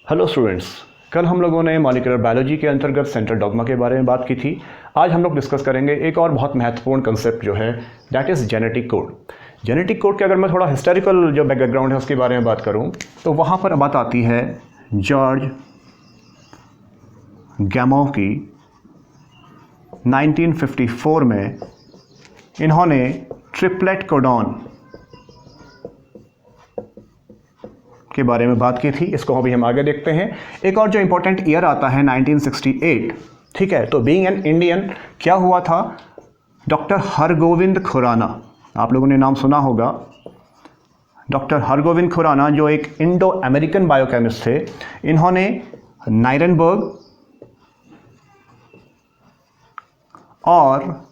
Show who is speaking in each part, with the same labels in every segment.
Speaker 1: Hello students, कल हम लोगों ने मॉलिक्यूलर बायोलॉजी के अंतर्गत सेंट्रल डॉग्मा के बारे में बात की थी। आज हम लोग डिस्कस करेंगे एक और बहुत महत्वपूर्ण कंसेप्ट जो है that is genetic code. Genetic code के अगर मैं थोड़ा हिस्टोरिकल जो बैकग्राउंड है उसके बारे में बात करूं तो वहाँ पर बात आती है जॉर्ज गैमो की 1954 में। इन्होंने ट्रिपलेट कोडॉन के बारे में बात की थी। इसको अभी हम आगे देखते हैं। एक और जो इंपॉर्टेंट ईयर आता है 1968, ठीक है। तो बीइंग एन इंडियन क्या हुआ था, डॉक्टर हरगोविंद खुराना, आप लोगों ने नाम सुना होगा। डॉक्टर हरगोविंद खुराना जो एक इंडो अमेरिकन बायोकेमिस्ट थे, इन्होंने नाइरनबर्ग और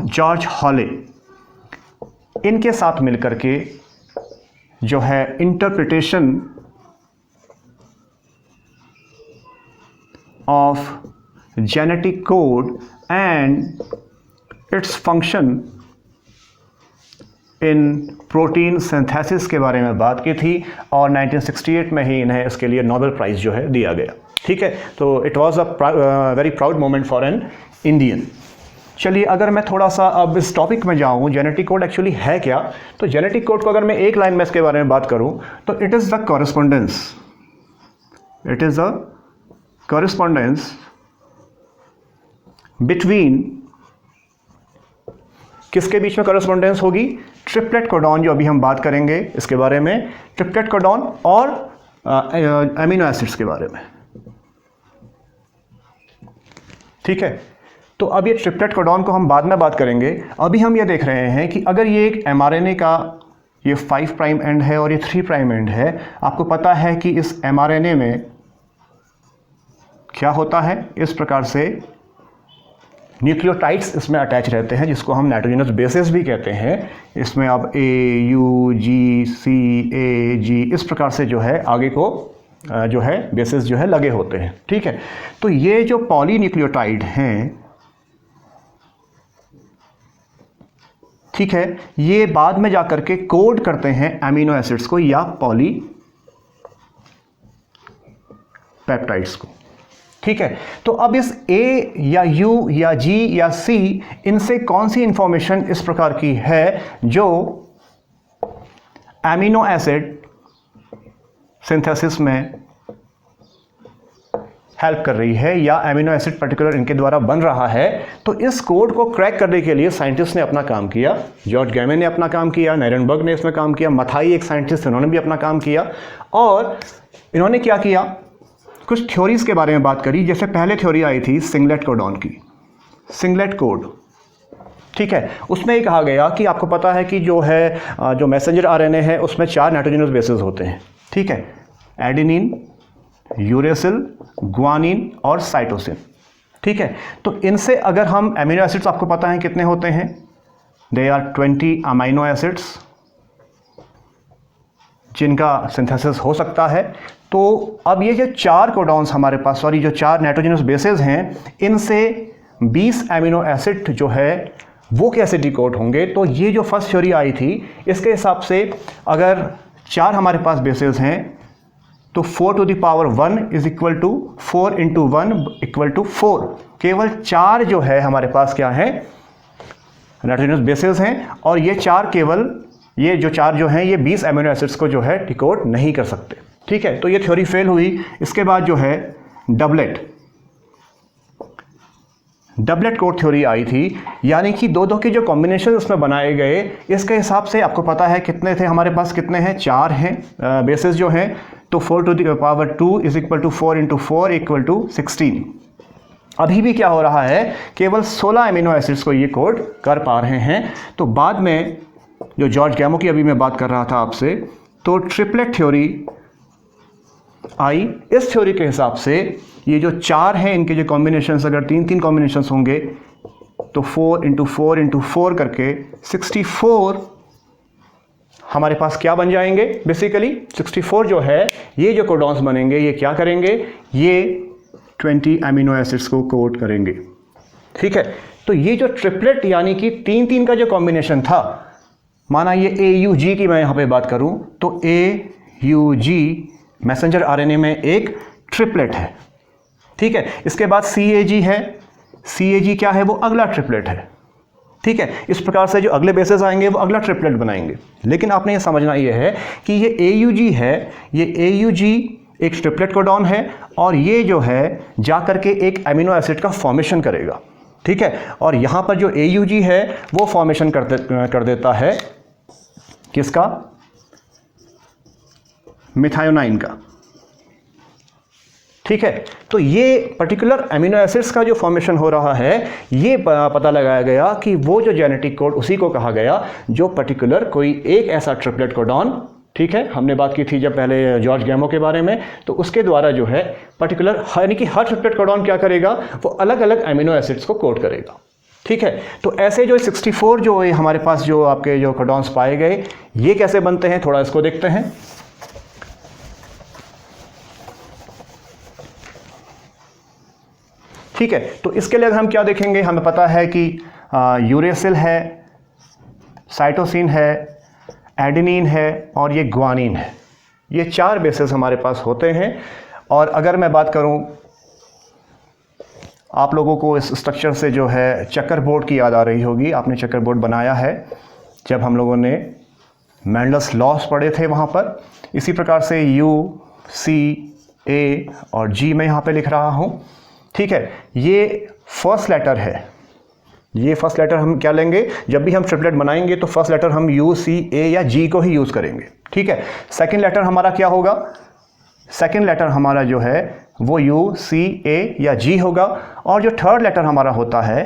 Speaker 1: जॉर्ज हॉले इनके साथ मिलकर के जो है interpretation of genetic code and its function in protein synthesis के बारे में बात की थी और 1968 में ही इन्हें इसके लिए नोबेल प्राइज़ जो है दिया गया, ठीक है। तो it was a very proud moment for an Indian. चलिए, अगर मैं थोड़ा सा अब इस टॉपिक में जाऊँ, जेनेटिक कोड एक्चुअली है क्या। तो जेनेटिक कोड को अगर मैं एक लाइन में इसके बारे में बात करूँ तो it is the correspondence, it is a correspondence between, किसके बीच में कॉरेस्पॉन्डेंस होगी, ट्रिपलेट कोडॉन जो अभी हम बात करेंगे इसके बारे में, ट्रिपलेट कोडॉन और अमीनो एसिड्स के बारे में, ठीक है। तो अब ये ट्रिपलेट कोडॉन को हम बाद में बात करेंगे। अभी हम ये देख रहे हैं कि अगर ये एक mRNA का ये 5 प्राइम एंड है और ये 3 प्राइम एंड है, आपको पता है कि इस mRNA में क्या होता है, इस प्रकार से न्यूक्लियोटाइड्स इसमें अटैच रहते हैं जिसको हम नाइट्रोजनस बेसेस भी कहते हैं। इसमें अब A, U, G, C, A, G इस प्रकार से जो है आगे को जो है बेसेस जो है लगे होते हैं, ठीक है। तो ये जो पॉलीन्यूक्लियोटाइड हैं, ठीक है, ये बाद में जाकर के कोड करते हैं अमीनो एसिड्स को या पॉलीपेप्टाइड्स को, ठीक है। तो अब इस A या U या G या C इनसे कौन सी इंफॉर्मेशन इस प्रकार की है जो अमीनो एसिड सिंथेसिस में हेल्प कर रही है या अमीनो एसिड पर्टिकुलर इनके द्वारा बन रहा है। तो इस कोड को क्रैक करने के लिए साइंटिस्ट ने अपना काम किया, जॉर्ज गैमो ने अपना काम किया, नाइरनबर्ग ने इसमें काम किया, मथाई एक साइंटिस्ट उन्होंने भी अपना काम किया। और इन्होंने क्या किया, कुछ थ्योरीज के बारे में बात करी। जैसे पहले थ्योरी आई थी सिंगलेट कोडॉन की, सिंगलेट कोड, ठीक है। उसमें ये कहा गया कि आपको पता है कि जो है जो मैसेंजर आरएनए है उसमें 4 नाइट्रोजनस बेसेस होते हैं, ठीक है, एडेनिन, यूरेसिल, ग्वानिन और साइटोसिन, ठीक है। तो इनसे अगर हम अमीनो एसिड्स, आपको पता है कितने होते हैं, दे आर 20 अमीनो एसिड्स जिनका सिंथेसिस हो सकता है। तो अब ये जो 4 कोडॉन्स हमारे पास, सॉरी जो 4 नाइट्रोजनस बेसेस हैं, इनसे 20 अमीनो एसिड जो है वो कैसे डिकोड होंगे। तो ये जो फर्स्ट थ्योरी आई थी इसके हिसाब से अगर 4 हमारे पास बेसेस हैं तो 4 to the power 1 is equal to 4 into 1 equal to 4। केवल 4 जो है हमारे पास क्या है, नाइट्रोजनस बेसेस हैं, और ये 4 केवल ये जो 4 जो हैं ये 20 अमीनो एसिड्स को जो है डिकोड नहीं कर सकते, ठीक है। तो ये थ्योरी फेल हुई। इसके बाद जो है डबलेट कोड थ्योरी आई थी, यानी कि दो के जो कॉम्बिनेशन उसमें बनाए गए, इसके हिसाब से आपको पता है कितने थे हमारे पास, कितने हैं, 4 हैं बेसेस जो हैं। तो 4 to the power 2 is equal to 4 into 4 equal to 16। अभी भी क्या हो रहा है, केवल 16 अमीनो एसिड्स को ये कोड कर पा रहे हैं। तो बाद में जो जॉर्ज गैमो की अभी मैं बात कर रहा था आपसे, तो ट्रिपलेट थ्योरी आई। इस थ्योरी के हिसाब से ये जो 4 हैं इनके जो कॉम्बिनेशंस, अगर 3 कॉम्बिनेशंस होंगे तो 4 into 4 into 4 करके 64 हमारे पास क्या बन जाएंगे, बेसिकली 64 जो है ये जो कोडॉन्स बनेंगे ये क्या करेंगे, ये 20 अमीनो एसिड्स को कोड करेंगे, ठीक है। तो ये जो ट्रिपलेट यानी कि 3 का जो कॉम्बिनेशन था, माना ये AUG की मैं यहाँ पे बात करूँ तो AUG मैसेंजर आरएनए में एक ट्रिपलेट है, ठीक है। इसके बाद CAG है, CAG क्या है, वो अगला ट्रिपलेट है, ठीक है। इस प्रकार से जो अगले बेसेस आएंगे वो अगला ट्रिपलेट बनाएंगे। लेकिन आपने ये समझना ये है कि ये AUG है, ये AUG एक ट्रिपलेट कोडॉन है और ये जो है जा करके एक अमीनो एसिड का फॉर्मेशन करेगा, ठीक है। और यहाँ पर जो AUG है वो फॉर्मेशन कर देता है किसका, मिथायोनाइन का, ठीक है। तो ये पर्टिकुलर अमीनो एसिड्स का जो फॉर्मेशन हो रहा है ये पता लगाया गया कि वो जो जेनेटिक कोड उसी को कहा गया जो पर्टिकुलर कोई एक ऐसा ट्रिपलेट कोडॉन, ठीक है। हमने बात की थी जब पहले जॉर्ज गैमो के बारे में, तो उसके द्वारा जो है पर्टिकुलर यानी कि हर ट्रिपलेट कोडॉन क्या करेगा, वो अलग अलग अमीनो एसिड्स को कोड करेगा, ठीक है। तो ऐसे जो 64 जो हमारे पास जो आपके जो कोडॉन्स पाए गए ये कैसे बनते हैं, थोड़ा इसको देखते हैं। ठीक है, तो इसके लिए हम क्या देखेंगे, हमें पता है कि यूरेसिल है, साइटोसिन है, एडेनिन है और ये ग्वानिन है। ये 4 बेसेस हमारे पास होते हैं। और अगर मैं बात करूं, आप लोगों को इस स्ट्रक्चर से जो है चक्कर बोर्ड की याद आ रही होगी। आपने चक्कर बोर्ड बनाया है जब हम लोगों ने मेंडल्स लॉस पढ़े थे वहाँ पर। इसी प्रकार से U, C, A और G मैं यहाँ पे लिख रहा हूँ, ठीक है। ये फर्स्ट लेटर है, ये फर्स्ट लेटर हम क्या लेंगे, जब भी हम ट्रिपलेट बनाएंगे तो फर्स्ट लेटर हम U, C, A या G को ही यूज़ करेंगे, ठीक है। सेकंड लेटर हमारा क्या होगा, सेकंड लेटर हमारा जो है वो U, C, A या G होगा। और जो थर्ड लेटर हमारा होता है,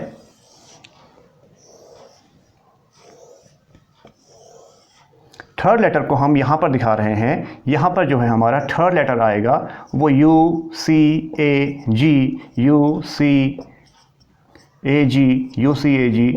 Speaker 1: थर्ड लेटर को हम यहाँ पर दिखा रहे हैं। यहाँ पर जो है हमारा थर्ड लेटर आएगा वो U, C, A, G, U, C, A, G, U, C, A, G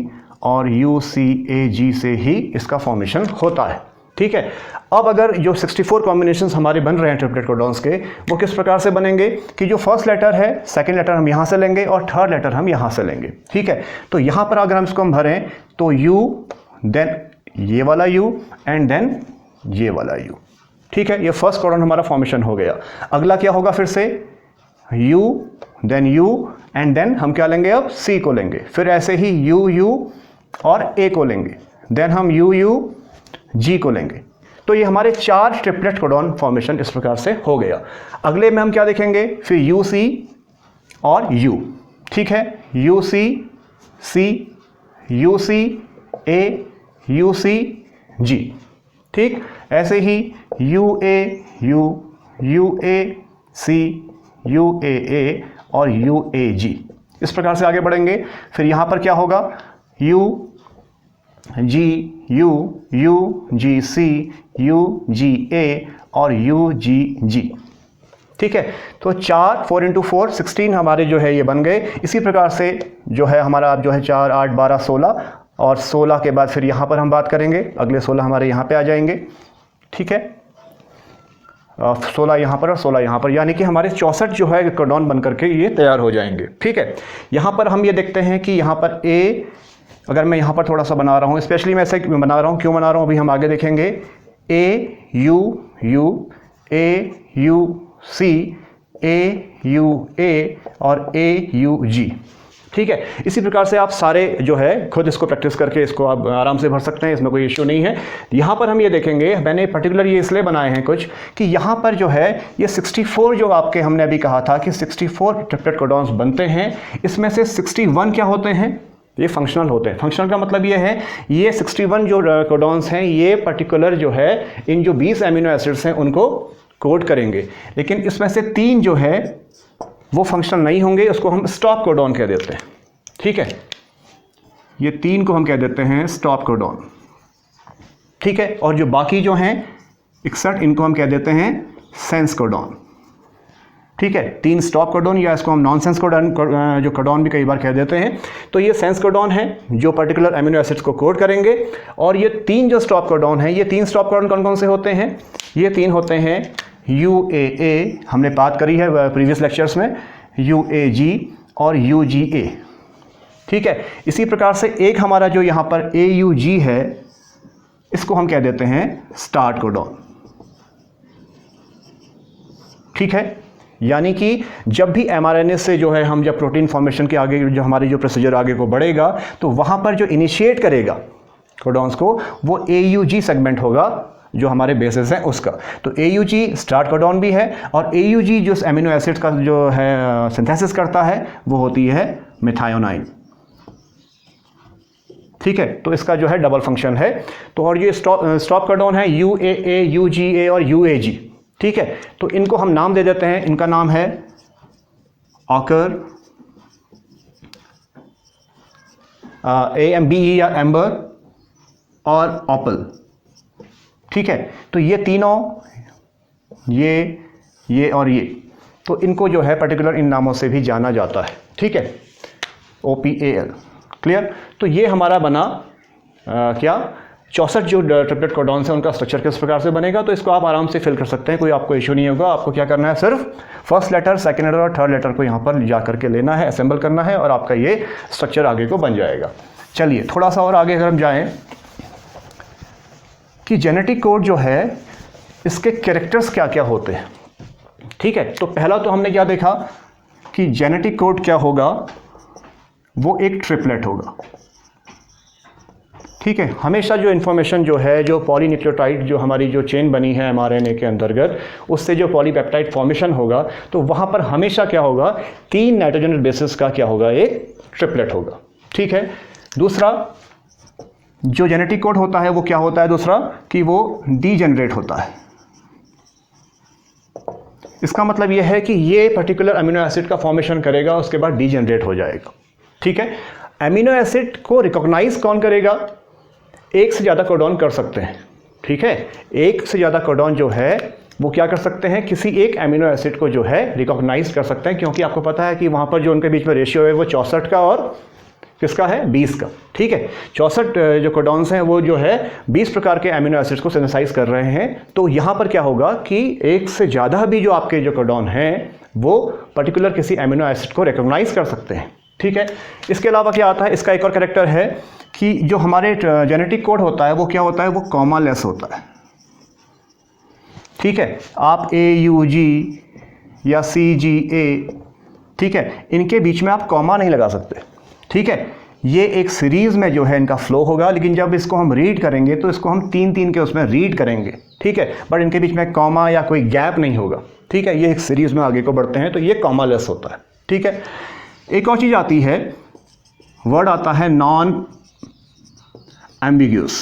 Speaker 1: और U, C, A, G से ही इसका फॉर्मेशन होता है, ठीक है। अब अगर जो 64 कॉम्बिनेशंस हमारे बन रहे हैं ट्रिपलेट कोडॉन्स के, वो किस प्रकार से बनेंगे कि जो फर्स्ट लेटर है सेकंड लेटर हम यहाँ से लेंगे और थर्ड लेटर हम यहाँ से लेंगे, ठीक है। तो यहाँ पर अगर हम इसको हम भरें तो U, देन ये वाला U एंड देन ये वाला U, ठीक है। ये फर्स्ट कोडॉन हमारा फॉर्मेशन हो गया। अगला क्या होगा, फिर से U, then U and then हम क्या लेंगे, अब C को लेंगे। फिर ऐसे ही U, U और A को लेंगे, देन हम U, U, G को लेंगे। तो ये हमारे 4 ट्रिपलेट कोडॉन फॉर्मेशन इस प्रकार से हो गया। अगले में हम क्या देखेंगे, फिर U, C और U, ठीक है। U, C, C, U, C, A, U, C, G, ठीक। ऐसे ही U, A, U, U, A, C, U, A, A और U, A, G, इस प्रकार से आगे बढ़ेंगे। फिर यहाँ पर क्या होगा, U, G, U, U, G, C, U, G, A और U, G, G, ठीक है। तो 4 into 4 16 हमारे जो है ये बन गए। इसी प्रकार से जो है हमारा अब जो है 4, 8, 12, 16 और 16 के बाद फिर यहाँ पर हम बात करेंगे, अगले 16 हमारे यहाँ पे आ जाएंगे, ठीक है। 16 यहाँ पर और 16 यहाँ पर, यानी कि हमारे 64 जो है कोडॉन बन करके ये तैयार हो जाएंगे, ठीक है। यहाँ पर हम ये देखते हैं कि यहाँ पर A, अगर मैं यहाँ पर थोड़ा सा बना रहा हूँ, स्पेशली मैं ऐसे बना रहा हूँ, क्यों बना रहा हूँ अभी हम आगे देखेंगे। A, U, U, A, U, C, A, U, A और A, U, G, ठीक है। इसी प्रकार से आप सारे जो है खुद इसको प्रैक्टिस करके इसको आप आराम से भर सकते हैं, इसमें कोई इश्यू नहीं है। यहाँ पर हम ये देखेंगे, मैंने पर्टिकुलर ये इसलिए बनाए हैं कुछ कि यहाँ पर जो है ये 64 जो आपके हमने अभी कहा था कि 64 ट्रिपलेट कोडॉन्स बनते हैं, इसमें से 61 क्या होते हैं, ये फंक्शनल होते हैं। फंक्शनल का मतलब ये है, ये 61 जो कोडॉन्स हैं ये पर्टिकुलर जो है इन जो 20 अमीनो एसिड्स हैं उनको कोड करेंगे। लेकिन इसमें से 3 जो है वो फंक्शनल नहीं होंगे, उसको हम स्टॉप कोडॉन कह देते हैं, ठीक है। ये 3 को हम कह देते हैं स्टॉप कोडॉन, ठीक है। और जो बाकी जो हैं 61 इनको हम कह देते हैं सेंस कोडॉन, ठीक है। 3 स्टॉप कोडॉन या इसको हम नॉन सेंस कोडॉन जो कोडॉन भी कई बार कह देते हैं। तो ये सेंस कोडॉन है जो पर्टिकुलर अमीनो एसिड्स को कोड करेंगे। और ये 3 जो स्टॉप कोडॉन हैं, ये 3 स्टॉप कोडॉन कौन कौन से होते हैं, ये 3 होते हैं UAA, हमने बात करी है प्रीवियस लेक्चर्स में, UAG और UGA, ठीक है। इसी प्रकार से एक हमारा जो यहाँ पर AUG है, इसको हम कह देते हैं स्टार्ट कोडॉन, ठीक है, यानी कि जब भी mRNA से जो है हम जब प्रोटीन फॉर्मेशन के आगे जो हमारी जो प्रोसीजर आगे को बढ़ेगा तो वहाँ पर जो इनिशिएट करेगा कोडॉन्स को वो AUG सेगमेंट होगा जो हमारे बेसिस हैं उसका। तो AUG स्टार्ट कोडॉन भी है और AUG जो एमिनो एसिड्स का जो है सिंथेसिस करता है वो होती है मेथायोनाइन। ठीक है, तो इसका जो है डबल फंक्शन है। तो और ये स्टॉप कोडॉन है UAA, UGA और UAG। ठीक है, तो इनको हम नाम दे देते हैं। इनका नाम है ऑकर, AMBE या एम्बर और ऑपल। ठीक है, तो ये तीनों, ये और ये, तो इनको जो है पर्टिकुलर इन नामों से भी जाना जाता है। ठीक है, OPAL। क्लियर? तो ये हमारा बना क्या 64 जो ट्रिपलेट कोडॉन्स हैं उनका स्ट्रक्चर किस प्रकार से बनेगा। तो इसको आप आराम से फिल कर सकते हैं, कोई आपको इशू नहीं होगा। आपको क्या करना है, सिर्फ फर्स्ट लेटर, सेकंड लेटर और थर्ड लेटर को यहाँ पर जा करके लेना है, असेंबल करना है और आपका ये स्ट्रक्चर आगे को बन जाएगा। चलिए थोड़ा सा और आगे अगर हम जाएं कि जेनेटिक कोड जो है इसके कैरेक्टर्स क्या क्या होते हैं। ठीक है, तो पहला तो हमने क्या देखा कि जेनेटिक कोड क्या होगा, वो एक ट्रिपलेट होगा। ठीक है, हमेशा जो इन्फॉर्मेशन जो है, जो पॉलीन्यूक्लियोटाइड जो हमारी जो चेन बनी है mRNA के अंतर्गत, उससे जो पॉलीपेप्टाइड फॉर्मेशन होगा तो वहाँ पर हमेशा क्या होगा, 3 नाइट्रोजनस बेसिस का क्या होगा, एक ट्रिपलेट होगा। ठीक है, दूसरा जो जेनेटिक कोड होता है वो क्या होता है, दूसरा कि वो डीजेनरेट होता है। इसका मतलब यह है कि ये पर्टिकुलर अमीनो एसिड का फॉर्मेशन करेगा, उसके बाद डीजेनरेट हो जाएगा। ठीक है, अमीनो एसिड को रिकॉग्नाइज कौन करेगा, एक से ज़्यादा कोडॉन कर सकते हैं। ठीक है, एक से ज़्यादा कोडॉन जो है वो क्या कर सकते हैं, किसी एक अमीनो एसिड को जो है रिकॉग्नाइज कर सकते हैं, क्योंकि आपको पता है कि वहाँ पर जो उनके बीच में रेशियो है वो 64 का और किसका है, 20 का। ठीक है, 64 जो कोडॉन्स हैं वो जो है 20 प्रकार के अमीनो एसिड्स को सिंथेसाइज कर रहे हैं। तो यहाँ पर क्या होगा कि एक से ज़्यादा भी जो आपके जो कोडॉन हैं वो पर्टिकुलर किसी अमीनो एसिड को रिकॉग्नाइज कर सकते हैं। ठीक है, इसके अलावा क्या आता है, इसका एक और कैरेक्टर है कि जो हमारे जेनेटिक कोड होता है वो क्या होता है, वो कॉमा लेस होता है। ठीक है, आप AUG या CGA, ठीक है, इनके बीच में आप कॉमा नहीं लगा सकते। ठीक है, ये एक सीरीज़ में जो है इनका फ्लो होगा, लेकिन जब इसको हम रीड करेंगे तो इसको हम 3-3 के उसमें रीड करेंगे। ठीक है, बट इनके बीच में कॉमा या कोई गैप नहीं होगा। ठीक है, ये एक सीरीज़ में आगे को बढ़ते हैं, तो ये कॉमा लेस होता है। ठीक है, एक और चीज़ आती है, वर्ड आता है नॉन एम्बिग्यूस।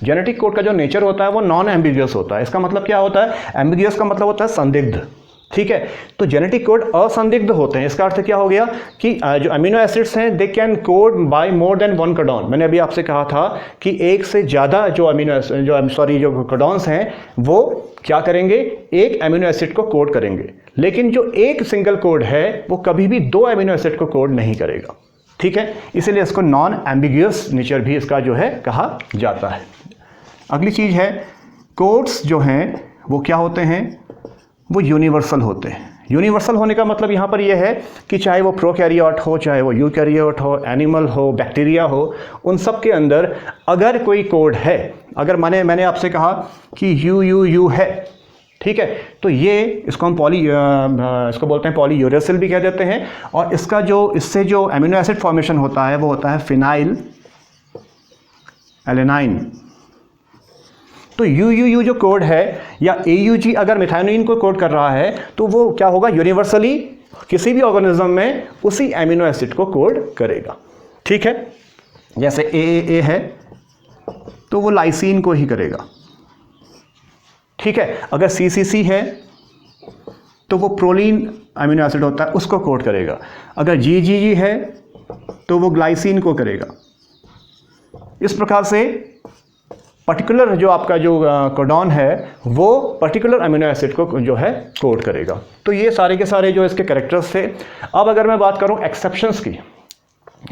Speaker 1: जेनेटिक कोड का जो नेचर होता है वो नॉन एम्बिग्यूस होता है। इसका मतलब क्या होता है, एम्बिग्यूस का मतलब होता है संदिग्ध। ठीक है, तो जेनेटिक कोड असंदिग्ध होते हैं। इसका अर्थ क्या हो गया कि जो अमीनो एसिड्स हैं they can code by more than 1 codon. मैंने अभी आपसे कहा था कि एक से ज़्यादा जो जो कोडॉन्स हैं वो क्या करेंगे, एक अमीनो एसिड को कोड करेंगे, लेकिन जो एक सिंगल कोड है वो कभी भी 2 अमीनो एसिड को कोड नहीं करेगा। ठीक है, इसीलिए इसको नॉन एम्बिग्यूस नेचर भी इसका जो है कहा जाता है। अगली चीज़ है, कोड्स जो हैं वो क्या होते हैं, वो यूनिवर्सल होते हैं। यूनिवर्सल होने का मतलब यहाँ पर यह है कि चाहे वो प्रोकैरियोट हो, चाहे वो यूकैरियोट हो, एनिमल हो, बैक्टीरिया हो, उन सब के अंदर अगर कोई कोड है, अगर मैंने आपसे कहा कि यू है, ठीक है, तो ये इसको हम इसको बोलते हैं पॉलीयूरेसिल भी कह देते हैं। और इसका इससे जो अमीनो एसिड फॉर्मेशन होता है वो होता है फिनाइल एलेनाइन। तो यू जो कोड है या AUG अगर मिथायोनाइन को कोड कर रहा है तो वो क्या होगा, यूनिवर्सली किसी भी ऑर्गेनिज्म में उसी अमीनो एसिड को कोड करेगा। ठीक है, जैसे AAA है तो वो लाइसिन को ही करेगा। ठीक है, अगर CCC है तो वो प्रोलीन अमीनो एसिड होता है उसको कोड करेगा। अगर GGG है तो वो ग्लाइसिन को करेगा। इस प्रकार से पर्टिकुलर जो आपका जो कोडॉन है वो पर्टिकुलर अमीनो एसिड को जो है कोड करेगा। तो ये सारे के सारे जो इसके कैरेक्टर्स थे। अब अगर मैं बात करूं एक्सेप्शंस की,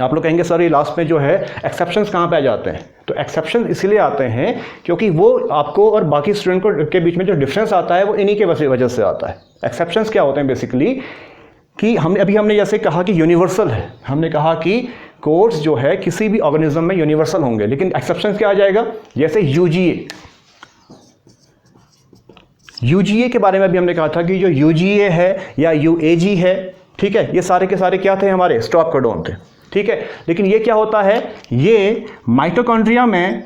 Speaker 1: आप लोग कहेंगे सर ये लास्ट में जो है एक्सेप्शंस कहाँ पे आ जाते हैं। तो एक्सेप्शन इसलिए आते हैं क्योंकि वो आपको और बाकी स्टूडेंट को के बीच में जो डिफरेंस आता है वो इन्हीं के वजह से आता है। एक्सेप्शंस क्या होते हैं बेसिकली कि हमने जैसे कहा कि यूनिवर्सल है, हमने कहा कि कोड्स जो है किसी भी ऑर्गेनिज्म में यूनिवर्सल होंगे, लेकिन एक्सेप्शन क्या आ जाएगा, जैसे UGA UGA के बारे में भी हमने कहा था कि जो UGA है या UAG है, ठीक है, ये सारे के सारे क्या थे, हमारे स्टॉप कोडॉन थे, ठीक है। लेकिन ये क्या होता है, ये माइटोकॉन्ड्रिया में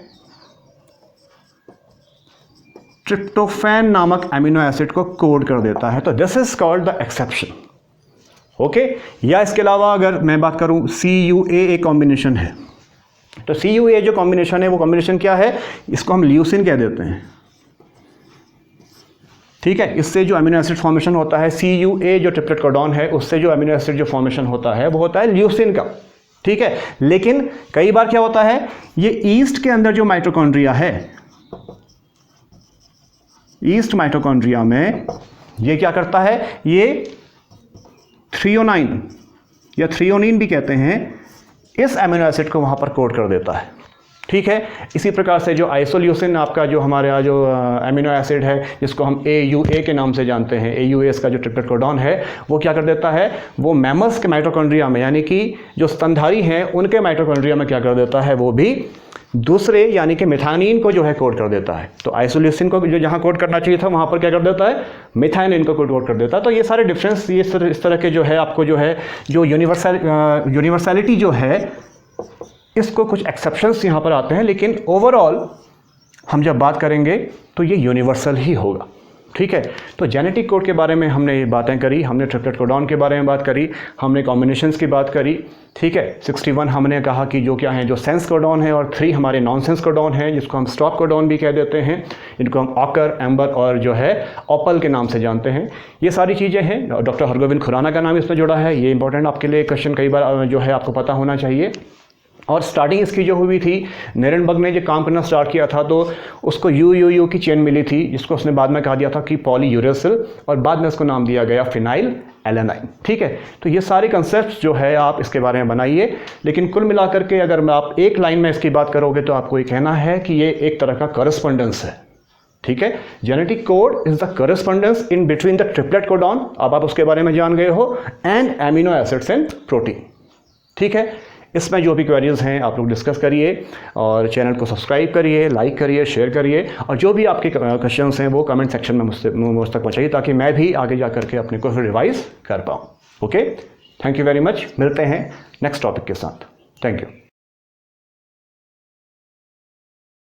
Speaker 1: ट्रिप्टोफैन नामक एमिनो एसिड को कोड कर देता है, तो this is called the exception, okay. या इसके अलावा अगर मैं बात करूं CUA कॉम्बिनेशन है, तो CUA जो कॉम्बिनेशन है वो कॉम्बिनेशन क्या है, इसको हम ल्यूसिन कह देते हैं, ठीक है। इससे जो अमीनो एसिड फॉर्मेशन होता है CUA जो ट्रिपलेट कोडॉन है, उससे जो अमीनो एसिड जो फॉर्मेशन होता है वो होता है ल्यूसिन का, ठीक है। लेकिन कई बार क्या होता है, ये ईस्ट के अंदर जो माइटोकॉन्ड्रिया है, ईस्ट माइटोकॉन्ड्रिया में ये क्या करता है, ये थ्रियोनाइन या थ्रियोनिन भी कहते हैं, इस अमीनो एसिड को वहां पर कोड कर देता है, ठीक है। इसी प्रकार से जो आइसोल्यूसिन आपका जो हमारे यहाँ जो अमीनो एसिड है, जिसको हम AUA के नाम से जानते हैं, AUA इसका जो ट्रिपलेट कोडॉन है, वो क्या कर देता है, वो मैमल्स के माइटोकॉन्ड्रिया में, यानी कि जो स्तनधारी हैं उनके माइटोकॉन्ड्रिया में क्या कर देता है, वो भी दूसरे यानी कि मिथानिन को जो है कोड कर देता है। तो आइसोल्यूसिन को जो जहाँ कोड करना चाहिए था वहाँ पर क्या कर देता है, मिथानिन को कोड कर देता है। तो ये सारे डिफरेंस, ये इस तरह के जो है आपको जो है जो यूनिवर्सैलिटी जो है, इसको कुछ एक्सेप्शंस यहाँ पर आते हैं, लेकिन ओवरऑल हम जब बात करेंगे तो ये यूनिवर्सल ही होगा, ठीक है। तो जेनेटिक कोड के बारे में हमने ये बातें करी, हमने ट्रिपलेट कोडॉन के बारे में बात करी, हमने कॉम्बिनेशंस की बात करी, ठीक है। 61 हमने कहा कि जो क्या है, जो सेंस कोडॉन है, और 3 हमारे नॉन सेंस कोडॉन है, जिसको हम स्टॉप कोडॉन भी कह देते हैं। इनको हम ऑकर, एम्बर और जो है ऑपल के नाम से जानते हैं। ये सारी चीज़ें हैं। डॉक्टर हरगोविंद खुराना का नाम इसमें जुड़ा है, ये इंपॉर्टेंट आपके लिए क्वेश्चन कई बार जो है आपको पता होना चाहिए। और स्टार्टिंग इसकी जो हुई थी, निरेनबर्ग ने जो काम करना स्टार्ट किया था, तो उसको यू की चेन मिली थी, जिसको उसने बाद में कहा दिया था कि पॉलीयूरेसिल, और बाद में उसको नाम दिया गया फिनाइल एलेनाइन, ठीक है। तो ये सारे कंसेप्ट जो है आप इसके बारे में बनाइए, लेकिन कुल मिलाकर के अगर आप एक लाइन में इसकी बात करोगे तो आपको ये कहना है कि ये एक तरह का करस्पॉन्डेंस है, ठीक है। Genetic code is the correspondence in between the triplet codon, अब आप उसके बारे में जान गए हो, and amino acids and protein, ठीक है। इसमें जो भी क्वेरीज हैं आप लोग डिस्कस करिए, और चैनल को सब्सक्राइब करिए, लाइक करिए, शेयर करिए, और जो भी आपके क्वेश्चंस हैं वो कमेंट सेक्शन में मुझ तक पहुँचाइए, ताकि मैं भी आगे जा करके अपने को रिवाइज कर पाऊँ। Okay, thank you very much. मिलते हैं नेक्स्ट टॉपिक के साथ। Thank you.